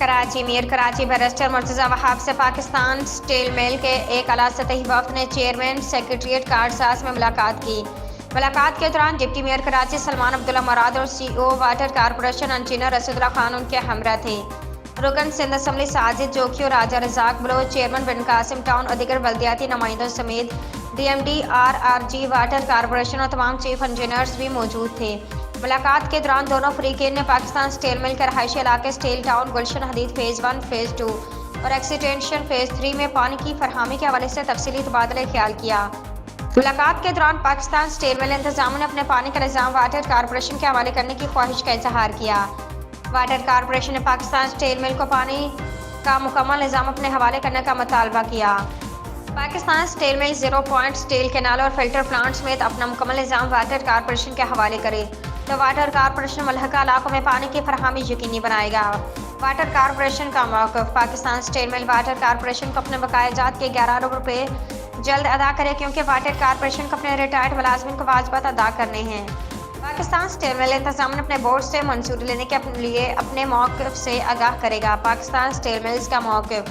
Karachi Mir Karachi barrister Murtaza Wahab से Pakistan steel मिल के एक आला सतही वफ्द ने चेयरमैन सेक्रेटरीट कारसाज में मुलाकात की। मुलाकात के दौरान डिप्टी मेयर कराची सलमान अब्दुल्ला मुराद और CEO वाटर कारपोरेशन इंजीनियर रसूलुल्लाह खान उनके हमरा थे। रुकन सिंध असम्बली साजिद जोखी और राजा रजाक बलोच, चेयरमैन बिन कासिम टाउन और दीगर बल्दियाती नुमाइंदों समेत DMD RRG वाटर कारपोरेशन और तमाम चीफ इंजीनियर्स भी मौजूद थे। मुलाकात के दौरान दोनों फरीकें ने पाकिस्तान स्टील मिल के रहायशी इलाके स्टील टाउन गुलशन हदीद फ़ेज़ 1, फ़ेज़ 2 और एक्सटेंशन फ़ेज़ 3 में पानी की फरहमी के हवाले से तफसीली तबादला ख्याल किया। मुलाकात के दौरान पाकिस्तान स्टील मिल इंतजाम ने अपने पानी का निज़ाम वाटर कारपोरेशन के हवाले करने की ख्वाहिश का इजहार किया। वाटर कारपोरेशन ने पाकिस्तान स्टील मिल को पानी का मुकम्मल निज़ाम अपने हवाले करने का मुतालबा किया। पाकिस्तान स्टील मिल 0 पॉइंट स्टील कैनाल और फिल्टर प्लांट समेत अपना मुकम्मल निज़ाम वाटर कारपोरेशन के हवाले करे तो वाटर कारपोरेशन मुल्हका इलाकों में पानी की फरहमी यकीनी बनाएगा। वाटर कारपोरेशन का मौक़िफ़ Pakistan steel mill water corporation को अपने बकाया जात के 11 अरब रुपये जल्द अदा करे, क्योंकि वाटर कारपोरेशन को अपने रिटायर्ड मुलाजमिन को वाजिबात अदा करने हैं। पाकिस्तान स्टील मिल इंतजाम अपने बोर्ड से मंजूरी लेने के लिए अपने मौक़िफ़ से आगाह करेगा। पाकिस्तान स्टील मिल्स का मौक़िफ़